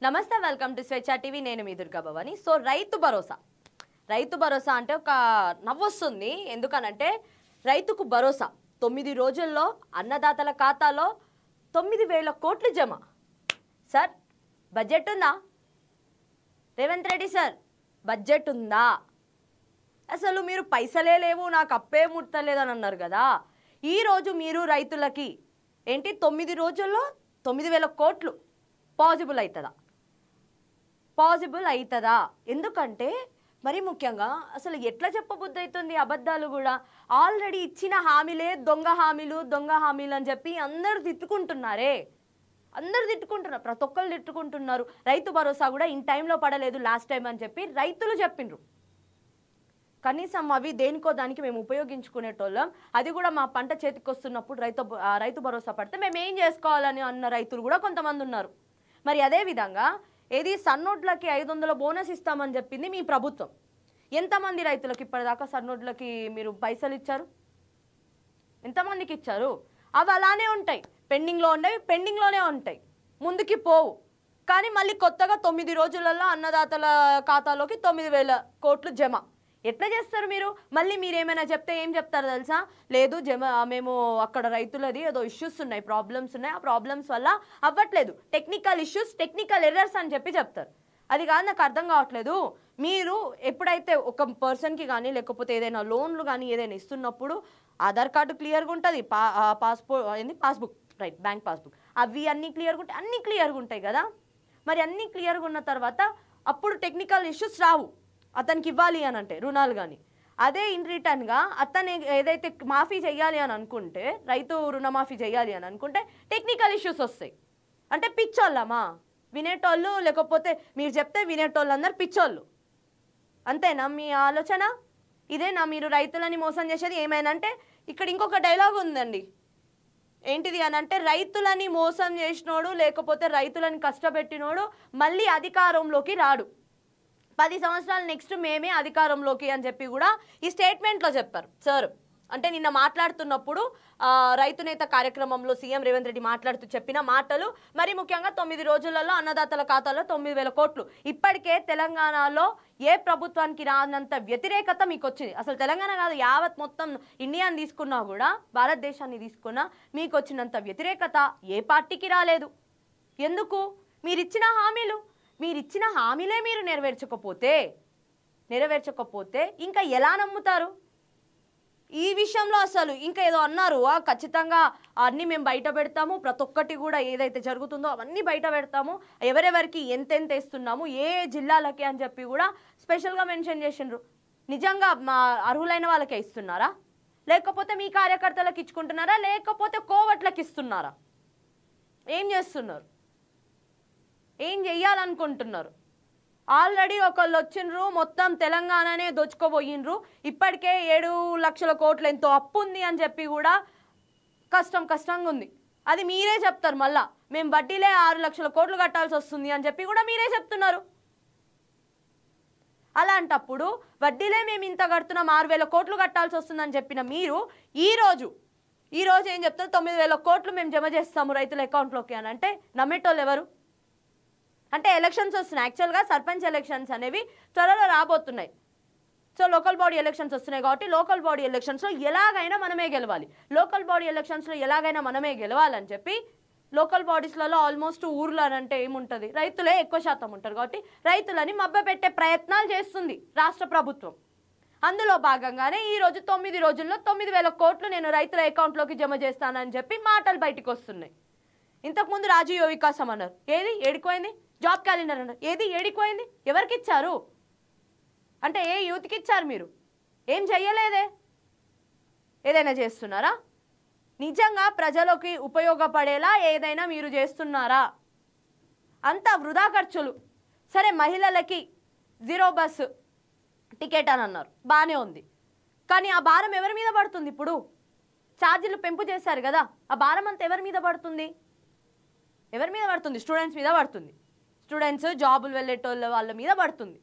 నమస్తే welcome to స్వేచ్ఛ TV నేను మీ దుర్గా భవాని సో రైతు భరోసా అంటే ఒక నవ్వొస్తుంది ఎందుకనంటే రైతుకు భరోసా 9 రోజుల్లో అన్నదాతల ఖాతాలో 9,000 కోట్లు జమ సార్ బడ్జెట్ ఉందా రేవంత్ రెడ్డి సార్ బడ్జెట్ ఉందా అసలు మీరు పైసలే లేవు నాకు అప్పే ముట్టలేదని అన్నారు కదా ఈ రోజు మీరు రైతులకి ఏంటి 9 రోజుల్లో 9,000 కోట్లు పాసిబుల్ అవుతుందా ఎందుకంటే మరి ముఖ్యంగా అసలు ఎట్లా చెప్పబుద్ధి అవుతుంది అబద్ధాలు కూడా ఆల్రెడీ ఇచ్చిన హామీలే దొంగ హామీలు అని చెప్పి అందరూ తిట్టుకుంటున్నారు ప్రతి ఒక్కరు తిట్టుకుంటున్నారు రైతు భరోసా కూడా ఇన్ టైంలో పడలేదు లాస్ట్ టైం అని చెప్పి రైతులు చెప్పిండ్రు కనీసం అవి దేనికో దానికి మేము ఉపయోగించుకునేటోళ్ళం అది కూడా మా పంట చేతికి వస్తున్నప్పుడు రైతు భరోసా పడితే మేము ఏం చేసుకోవాలని అన్న రైతులు కూడా కొంతమంది ఉన్నారు మరి అదే విధంగా ఏది సన్నోడ్లకి 500 బోనస్ ఇస్తామని చెప్పింది మీ ప్రభుత్వం ఎంతమంది రైతులకు ఇప్పటిదాకా సన్నోడ్లకి మీరు పైసలు ఇచ్చారు ఎంతమందికి ఇచ్చారు అవి అలానే ఉంటాయి పెండింగ్లోనే ఉంటాయి ముందుకి పోవు కానీ మళ్ళీ కొత్తగా 9 రోజులలో అన్నదాతల ఖాతాలోకి 9,000 కోట్లు జమ ఎట్లా చేస్తారు మీరు మళ్ళీ మీరు ఏమైనా చెప్తే ఏం చెప్తారు తెలుసా లేదు మేము అక్కడ రైతులది ఏదో ఇష్యూస్ ఉన్నాయి ప్రాబ్లమ్స్ ఉన్నాయి ఆ ప్రాబ్లమ్స్ వల్ల అవ్వట్లేదు టెక్నికల్ ఎర్రర్స్ అని చెప్పి చెప్తారు అది కాదు నాకు అర్థం కావట్లేదు మీరు ఎప్పుడైతే ఒక పర్సన్కి కానీ లేకపోతే ఏదైనా లోన్లు కానీ ఏదైనా ఇస్తున్నప్పుడు ఆధార్ కార్డు క్లియర్గా ఉంటుంది పాస్బుక్ రైట్ బ్యాంక్ పాస్బుక్ అవి అన్నీ క్లియర్గా ఉంటాయి కదా మరి అన్నీ క్లియర్గా ఉన్న తర్వాత అప్పుడు టెక్నికల్ ఇష్యూస్ రావు అతనికి ఇవ్వాలి అని అంటే రుణాలు కానీ అదే ఇన్ రిటర్న్గా అతను ఏదైతే మాఫీ చేయాలి అని అనుకుంటే రైతు రుణమాఫీ చేయాలి అని అనుకుంటే టెక్నికల్ ఇష్యూస్ వస్తాయి అంటే పిచ్చోళ్ళమా వినేటోళ్ళు లేకపోతే మీరు చెప్తే వినేటోళ్ళు అందరు పిచ్చోళ్ళు అంతేనా మీ ఆలోచన ఇదేనా మీరు రైతులని మోసం చేసేది ఏమైనా అంటే ఇక్కడ ఇంకొక డైలాగ్ ఉందండి ఏంటిది అని అంటే రైతులని మోసం చేసినోడు లేకపోతే రైతులని కష్టపెట్టినోడు మళ్ళీ అధికారంలోకి రాడు 10 సంవత్సరాలు నెక్స్ట్ మేమే అధికారంలోకి అని చెప్పి కూడా ఈ స్టేట్మెంట్లో చెప్పారు సార్ అంటే నిన్న మాట్లాడుతున్నప్పుడు రైతు నేత కార్యక్రమంలో సీఎం రేవంత్ రెడ్డి మాట్లాడుతూ చెప్పిన మాటలు మరి ముఖ్యంగా 9 రోజులలో అన్నదాతల ఖాతాలో 9,000 కోట్లు ఇప్పటికే తెలంగాణలో ఏ ప్రభుత్వానికి రానంత వ్యతిరేకత మీకు వచ్చింది అసలు తెలంగాణ కాదు యావత్ మొత్తం ఇండియాని తీసుకున్నా కూడా భారతదేశాన్ని తీసుకున్నా మీకు వచ్చినంత వ్యతిరేకత ఏ పార్టీకి రాలేదు ఎందుకు మీరిచ్చిన హామీలే మీరు నెరవేర్చకపోతే ఇంకా ఎలా నమ్ముతారు ఈ విషయంలో అసలు ఇంకా ఏదో అన్నారు ఖచ్చితంగా అన్నీ మేము బయట పెడతాము ప్రతి ఒక్కటి కూడా ఏదైతే జరుగుతుందో అవన్నీ బయట పెడతాము ఎవరెవరికి ఎంతెంత ఇస్తున్నాము ఏ జిల్లాలకి అని చెప్పి కూడా స్పెషల్గా మెన్షన్ చేసిండ్రు నిజంగా మా అర్హులైన వాళ్ళకే ఇస్తున్నారా లేకపోతే మీ కార్యకర్తలకు ఇచ్చుకుంటున్నారా లేకపోతే కోవట్లకు ఇస్తున్నారా ఏం చేస్తున్నారు ఏం చెయ్యాలనుకుంటున్నారు ఆల్రెడీ ఒకళ్ళు వచ్చిండ్రు మొత్తం తెలంగాణనే దోచుకోబోయినరు ఇప్పటికే 7 లక్షల కోట్లు ఎంతో అప్పు ఉంది అని చెప్పి కూడా కష్టంగా ఉంది అది మీరే చెప్తారు మళ్ళా మేము వడ్డీలే 6 లక్షల కోట్లు కట్టాల్సి వస్తుంది అని చెప్పి కూడా మీరే చెప్తున్నారు అలాంటప్పుడు వడ్డీలే మేము ఇంత కడుతున్నాం 6,000 కోట్లు కట్టాల్సి వస్తుందని చెప్పిన మీరు ఈ రోజు ఏం చెప్తారు 9,000 కోట్లు మేము జమ చేస్తాము రైతుల అకౌంట్లోకి అని అంటే నమ్మేటోళ్ళు ఎవరు అంటే ఎలక్షన్స్ వస్తున్నాయి యాక్చువల్గా సర్పంచ్ ఎలక్షన్స్ అనేవి త్వరలో రాబోతున్నాయి సో లోకల్ బాడీ ఎలక్షన్స్ వస్తున్నాయి కాబట్టి లోకల్ బాడీ ఎలక్షన్స్లో ఎలాగైనా మనమే గెలవాలని చెప్పి లోకల్ బాడీస్లలో ఆల్మోస్ట్ ఊర్లో అంటే ఏముంటుంది రైతులే ఎక్కువ శాతం ఉంటారు కాబట్టి రైతులని మభ్యపెట్టే ప్రయత్నాలు చేస్తుంది రాష్ట్ర ప్రభుత్వం అందులో భాగంగానే ఈరోజు 9 రోజుల్లో 9,000 కోట్లు నేను రైతుల అకౌంట్లోకి జమ చేస్తానని చెప్పి మాటలు బయటకు వస్తున్నాయి ఇంతకుముందు రాజీవ్ వికాసం అన్నారు ఏది ఏడిపోయింది జాబ్ క్యాలెండర్ అన్నారు ఏది ఏడిపోయింది ఎవరికి ఇచ్చారు అంటే ఏ యూత్కి ఇచ్చారు మీరు ఏం చెయ్యలేదే ఏదైనా చేస్తున్నారా నిజంగా ప్రజలకి ఉపయోగపడేలా ఏదైనా మీరు చేస్తున్నారా అంతా వృధా ఖర్చులు సరే మహిళలకి 0 బస్సు టికెట్ అని అన్నారు బాగానే ఉంది కానీ ఆ భారం ఎవరి మీద పడుతుంది ఇప్పుడు ఛార్జీలు పెంపు చేశారు కదా ఆ భారం అంతా ఎవరి మీద పడుతుంది స్టూడెంట్స్ మీద పడుతుంది స్టూడెంట్స్ జాబులు వెళ్ళేటోళ్ళ వాళ్ళ మీద పడుతుంది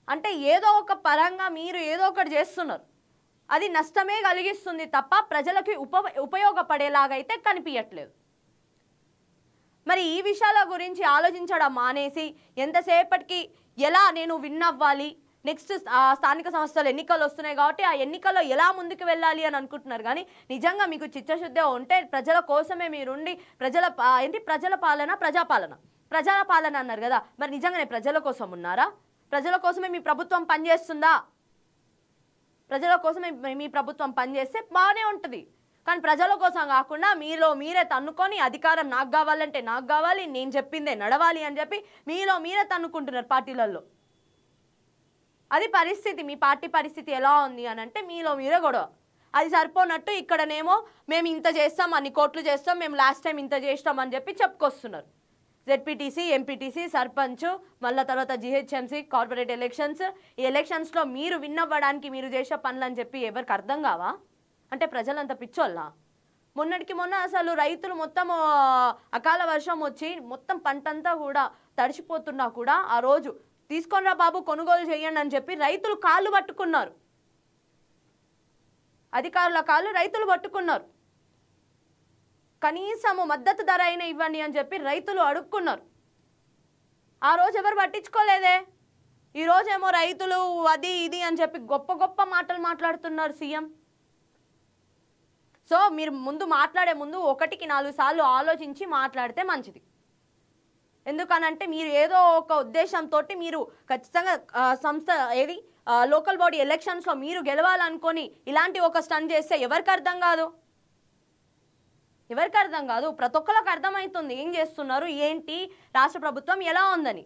అంటే ఏదో ఒక పరంగా మీరు ఏదో ఒకటి చేస్తున్నారు అది నష్టమే కలిగిస్తుంది తప్ప ప్రజలకు ఉపయోగపడేలాగా అయితే కనిపించట్లేదు మరి ఈ విషయాల గురించి ఆలోచించడం మానేసి ఎంతసేపటికి ఎలా నేను విన్ అవ్వాలి, నెక్స్ట్ స్థానిక సంస్థల ఎన్నికలు వస్తున్నాయి కాబట్టి ఆ ఎన్నికల్లో ఎలా ముందుకు వెళ్ళాలి అని అనుకుంటున్నారు. కానీ నిజంగా మీకు చిత్తశుద్ధి ఉంటే ప్రజల కోసమే మీరుండి ప్రజల పాలన అన్నారు కదా, మరి నిజంగానే ప్రజల కోసం ఉన్నారా? ప్రజల కోసమే మీ ప్రభుత్వం పనిచేస్తుందా? ప్రజల కోసమే మీ ప్రభుత్వం పనిచేస్తే బాగానే ఉంటుంది. కానీ ప్రజల కోసం కాకుండా మీరే తన్నుకొని అధికారం నాకు కావాలంటే నాకు కావాలి, నేను చెప్పిందే నడవాలి అని చెప్పి మీరే తన్నుకుంటున్నారు పార్టీలలో. అది పరిస్థితి. మీ పార్టీ పరిస్థితి ఎలా ఉంది అని అంటే మీరే గొడవ. అది సరిపోనట్టు ఇక్కడనేమో మేము ఇంత చేస్తాం, అన్ని కోట్లు చేస్తాం, మేము లాస్ట్ టైం ఇంత చేస్తాం అని చెప్పి చెప్పుకొస్తున్నారు. జెడ్పీటీసీ, ఎంపీటీసీ, సర్పంచ్, మళ్ళీ తర్వాత జిహెచ్ఎంసీ, కార్పొరేట్ ఎలక్షన్స్. ఈ ఎలక్షన్స్లో మీరు విన్ అవ్వడానికి మీరు చేసే పనులు అని చెప్పి ఎవరికి అర్థం కావా? అంటే ప్రజలంతా పిచ్చోళ్ళా? మొన్నటికి మొన్న అసలు రైతులు మొత్తం అకాల వర్షం వచ్చి మొత్తం పంటంతా కూడా తడిసిపోతున్నా కూడా ఆ రోజు తీసుకొనిరా బాబు కొనుగోలు చేయండి అని చెప్పి రైతులు కాళ్ళు పట్టుకున్నారు. అధికారుల కాళ్ళు రైతులు పట్టుకున్నారు. కనీసము మద్దతు ధర అయినా ఇవ్వండి అని చెప్పి రైతులు అడుక్కున్నారు. ఆ రోజు ఎవరు పట్టించుకోలేదే. ఈ రోజేమో రైతులు అది ఇది అని చెప్పి గొప్ప గొప్ప మాటలు మాట్లాడుతున్నారు సీఎం. సో మీరు మాట్లాడే ముందు 1కి 4 సార్లు ఆలోచించి మాట్లాడితే మంచిది. ఎందుకనంటే మీరు ఏదో ఒక ఉద్దేశంతో మీరు ఖచ్చితంగా లోకల్ బాడీ ఎలక్షన్స్లో మీరు గెలవాలనుకొని ఇలాంటి ఒక స్టంట్ చేస్తే ఎవరికి అర్థం కాదు? ప్రతి ఒక్కరికి అర్థమవుతుంది ఏం చేస్తున్నారు, ఏంటి రాష్ట్ర ప్రభుత్వం ఎలా ఉందని.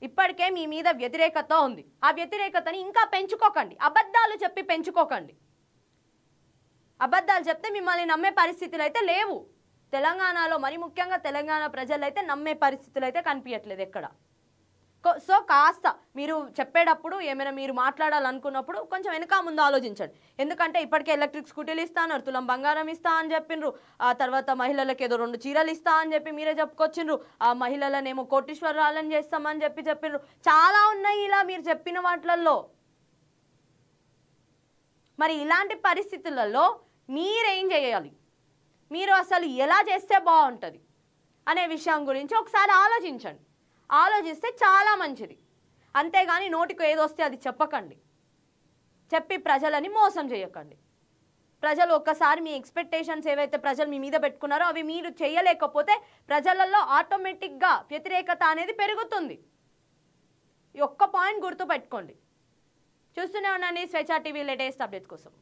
ఇప్పటికే మీ మీద వ్యతిరేకత ఉంది. ఆ వ్యతిరేకతని ఇంకా పెంచుకోకండి. అబద్ధాలు చెప్పి పెంచుకోకండి. అబద్ధాలు చెప్తే మిమ్మల్ని నమ్మే పరిస్థితులు అయితే లేవు. తెలంగాణలో మరి ముఖ్యంగా తెలంగాణ ప్రజలు అయితే నమ్మే పరిస్థితులు అయితే కనిపించట్లేదు ఎక్కడ. సో కాస్త మీరు చెప్పేటప్పుడు ఏమైనా మీరు మాట్లాడాలనుకున్నప్పుడు కొంచెం వెనక ముందు ఆలోచించండి. ఎందుకంటే ఇప్పటికే ఎలక్ట్రిక్ స్కూటీలు ఇస్తా అన్నారు, తులం బంగారం ఇస్తా అని చెప్పిండ్రు. ఆ తర్వాత మహిళలకు ఏదో 2 చీరలు ఇస్తా అని చెప్పి మీరే చెప్పుకొచ్చిండ్రు. ఆ మహిళలనేమో కోటీశ్వరాలను చేస్తామని చెప్పిండ్రు. చాలా ఉన్నాయి ఇలా మీరు చెప్పిన వాటిలలో. మరి ఇలాంటి పరిస్థితులలో మీరేం చేయాలి, మీరు అసలు ఎలా చేస్తే బాగుంటుంది అనే విషయం గురించి ఒకసారి ఆలోచించండి. ఆలోచిస్తే చాలా మంచిది. అంతేగాని నోటికి ఏదొస్తే అది చెప్పకండి. చెప్పి ప్రజలని మోసం చేయకండి. ప్రజలు ఒక్కసారి మీ ఎక్స్పెక్టేషన్స్ ఏవైతే ప్రజలు మీ మీద పెట్టుకున్నారో అవి మీరు చేయలేకపోతే ప్రజలలో ఆటోమేటిక్గా వ్యతిరేకత అనేది పెరుగుతుంది. ఈ ఒక్క పాయింట్ గుర్తుపెట్టుకోండి. చూస్తూనే ఉండండి స్వేచ్ఛ టీవీ లేటెస్ట్ అప్డేట్స్ కోసం.